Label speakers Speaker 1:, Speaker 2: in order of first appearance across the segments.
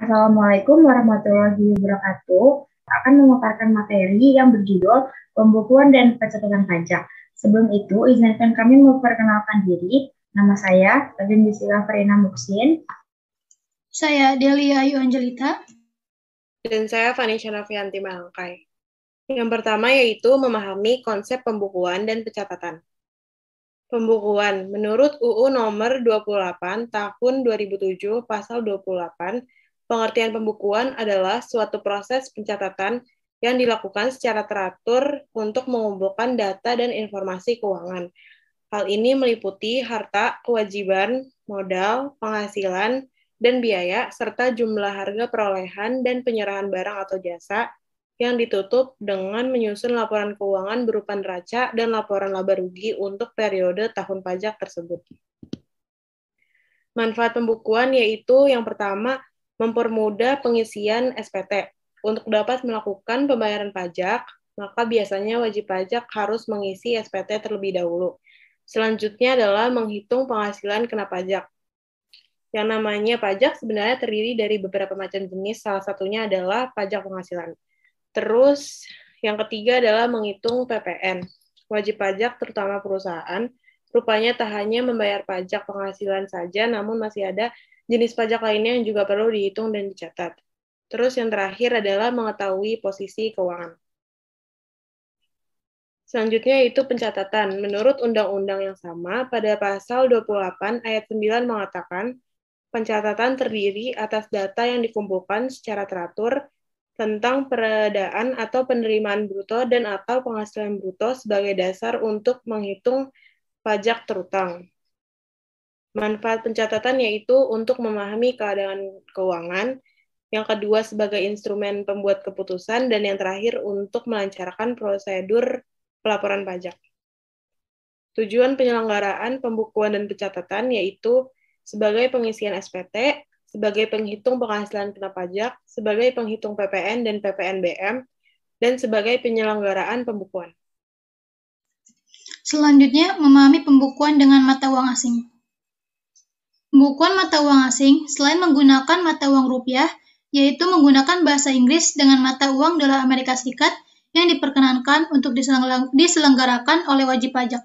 Speaker 1: Assalamualaikum warahmatullahi wabarakatuh. Akan memaparkan materi yang berjudul Pembukuan dan Pencatatan Pajak. Sebelum itu, izinkan kami memperkenalkan diri. Nama saya, Radin Yusila Farina Muksin.
Speaker 2: Saya Delia Ayu Angelita.
Speaker 3: Dan saya Vanisha Novianti Malangkai. Yang pertama yaitu memahami konsep pembukuan dan pencatatan. Pembukuan, menurut UU nomor 28 tahun 2007 pasal 28, pengertian pembukuan adalah suatu proses pencatatan yang dilakukan secara teratur untuk mengumpulkan data dan informasi keuangan. Hal ini meliputi harta, kewajiban, modal, penghasilan, dan biaya, serta jumlah harga perolehan dan penyerahan barang atau jasa yang ditutup dengan menyusun laporan keuangan berupa neraca dan laporan laba rugi untuk periode tahun pajak tersebut. Manfaat pembukuan yaitu yang pertama, mempermudah pengisian SPT. Untuk dapat melakukan pembayaran pajak, maka biasanya wajib pajak harus mengisi SPT terlebih dahulu. Selanjutnya adalah menghitung penghasilan kena pajak. Yang namanya pajak sebenarnya terdiri dari beberapa macam jenis, salah satunya adalah pajak penghasilan. Terus, yang ketiga adalah menghitung PPN. Wajib pajak, terutama perusahaan, rupanya tak hanya membayar pajak penghasilan saja, namun masih ada jenis pajak lainnya yang juga perlu dihitung dan dicatat. Terus yang terakhir adalah mengetahui posisi keuangan. Selanjutnya itu pencatatan. Menurut undang-undang yang sama, pada pasal 28 ayat 9 mengatakan, pencatatan terdiri atas data yang dikumpulkan secara teratur tentang peradaan atau penerimaan bruto dan atau penghasilan bruto sebagai dasar untuk menghitung pajak terutang. Manfaat pencatatan yaitu untuk memahami keadaan keuangan, yang kedua sebagai instrumen pembuat keputusan, dan yang terakhir untuk melancarkan prosedur pelaporan pajak. Tujuan penyelenggaraan pembukuan dan pencatatan yaitu sebagai pengisian SPT, sebagai penghitung penghasilan kena pajak, sebagai penghitung PPN dan PPNBM, dan sebagai penyelenggaraan pembukuan.
Speaker 2: Selanjutnya, memahami pembukuan dengan mata uang asing. Pembukuan mata uang asing, selain menggunakan mata uang rupiah, yaitu menggunakan bahasa Inggris dengan mata uang dolar Amerika Serikat yang diperkenankan untuk diselenggarakan oleh wajib pajak.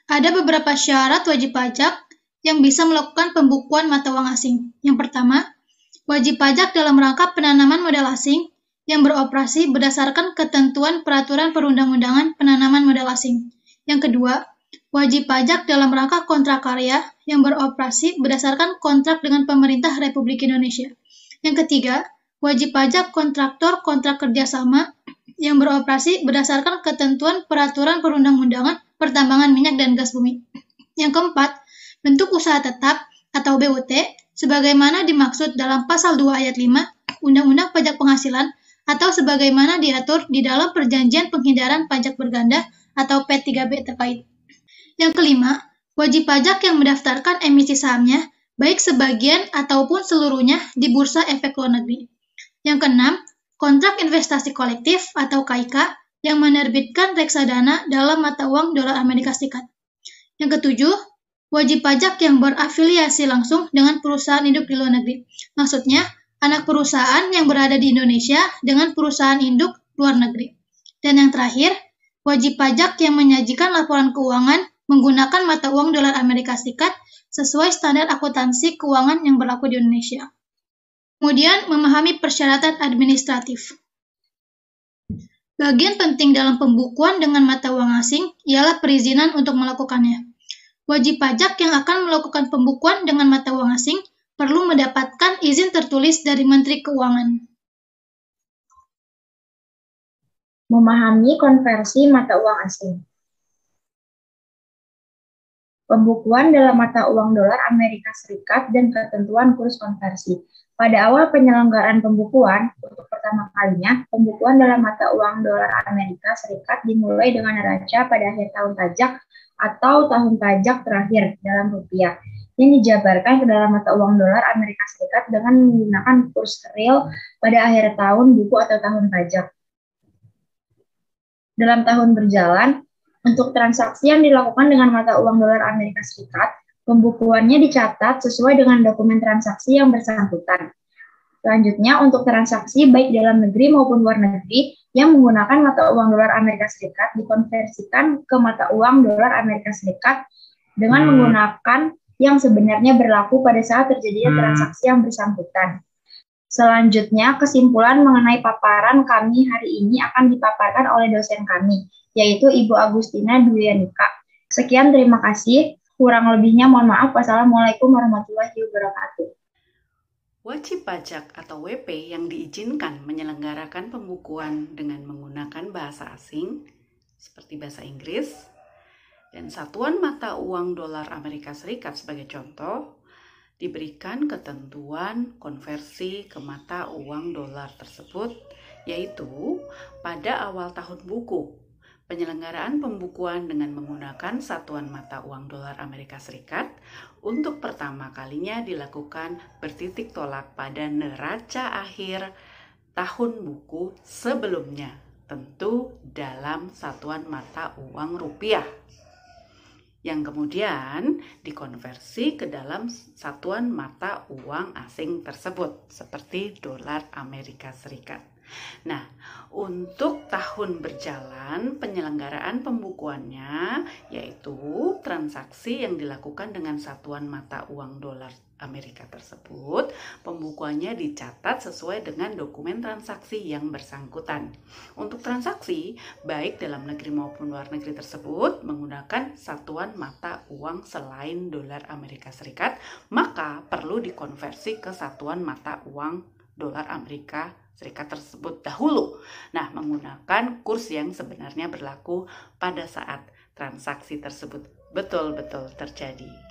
Speaker 2: Ada beberapa syarat wajib pajak yang bisa melakukan pembukuan mata uang asing. Yang pertama, wajib pajak dalam rangka penanaman modal asing yang beroperasi berdasarkan ketentuan peraturan perundang-undangan penanaman modal asing. Yang kedua, wajib pajak dalam rangka kontrak karya yang beroperasi berdasarkan kontrak dengan pemerintah Republik Indonesia. Yang ketiga, wajib pajak kontraktor kontrak kerjasama yang beroperasi berdasarkan ketentuan peraturan perundang-undangan pertambangan minyak dan gas bumi. Yang keempat, bentuk usaha tetap atau BUT sebagaimana dimaksud dalam pasal 2 ayat 5 Undang-Undang Pajak Penghasilan atau sebagaimana diatur di dalam Perjanjian Penghindaran Pajak Berganda atau P3B terkait. Yang kelima, wajib pajak yang mendaftarkan emisi sahamnya baik sebagian ataupun seluruhnya di Bursa Efek Luar Negeri. Yang keenam, kontrak investasi kolektif atau KIK yang menerbitkan reksadana dalam mata uang dolar Amerika Serikat. Yang ketujuh, wajib pajak yang berafiliasi langsung dengan perusahaan induk di luar negeri. Maksudnya, anak perusahaan yang berada di Indonesia dengan perusahaan induk luar negeri. Dan yang terakhir, wajib pajak yang menyajikan laporan keuangan menggunakan mata uang dolar Amerika Serikat sesuai standar akuntansi keuangan yang berlaku di Indonesia. Kemudian, memahami persyaratan administratif. Bagian penting dalam pembukuan dengan mata uang asing ialah perizinan untuk melakukannya. Wajib pajak yang akan melakukan pembukuan dengan mata uang asing perlu mendapatkan izin tertulis dari Menteri Keuangan.
Speaker 1: Memahami konversi mata uang asing. Pembukuan dalam mata uang dolar Amerika Serikat dan ketentuan kurs konversi. Pada awal penyelenggaraan pembukuan, untuk pertama kalinya, pembukuan dalam mata uang dolar Amerika Serikat dimulai dengan neraca pada akhir tahun pajak atau tahun pajak terakhir dalam rupiah, yang dijabarkan ke dalam mata uang dolar Amerika Serikat dengan menggunakan kurs real pada akhir tahun buku atau tahun pajak. Dalam tahun berjalan, untuk transaksi yang dilakukan dengan mata uang dolar Amerika Serikat, Pembukuannya dicatat sesuai dengan dokumen transaksi yang bersangkutan. Selanjutnya, untuk transaksi baik dalam negeri maupun luar negeri yang menggunakan mata uang dolar Amerika Serikat dikonversikan ke mata uang dolar Amerika Serikat dengan menggunakan yang sebenarnya berlaku pada saat terjadinya transaksi yang bersangkutan. Selanjutnya, kesimpulan mengenai paparan kami hari ini akan dipaparkan oleh dosen kami, yaitu Ibu Agustina Dwianika. Sekian, terima kasih. Kurang lebihnya mohon maaf. Wassalamualaikum warahmatullahi wabarakatuh.
Speaker 4: Wajib pajak atau WP yang diizinkan menyelenggarakan pembukuan dengan menggunakan bahasa asing seperti bahasa Inggris dan satuan mata uang dolar Amerika Serikat sebagai contoh, diberikan ketentuan konversi ke mata uang dolar tersebut, yaitu pada awal tahun buku. Penyelenggaraan pembukuan dengan menggunakan satuan mata uang dolar Amerika Serikat untuk pertama kalinya dilakukan bertitik tolak pada neraca akhir tahun buku sebelumnya, tentu dalam satuan mata uang rupiah, yang kemudian dikonversi ke dalam satuan mata uang asing tersebut, seperti dolar Amerika Serikat. Nah, untuk tahun berjalan penyelenggaraan pembukuannya yaitu transaksi yang dilakukan dengan satuan mata uang dolar Amerika tersebut, pembukuannya dicatat sesuai dengan dokumen transaksi yang bersangkutan. Untuk transaksi baik dalam negeri maupun luar negeri tersebut menggunakan satuan mata uang selain dolar Amerika Serikat, maka perlu dikonversi ke satuan mata uang dolar Amerika Serikat tersebut dahulu. Nah, menggunakan kurs yang sebenarnya berlaku pada saat transaksi tersebut betul-betul terjadi.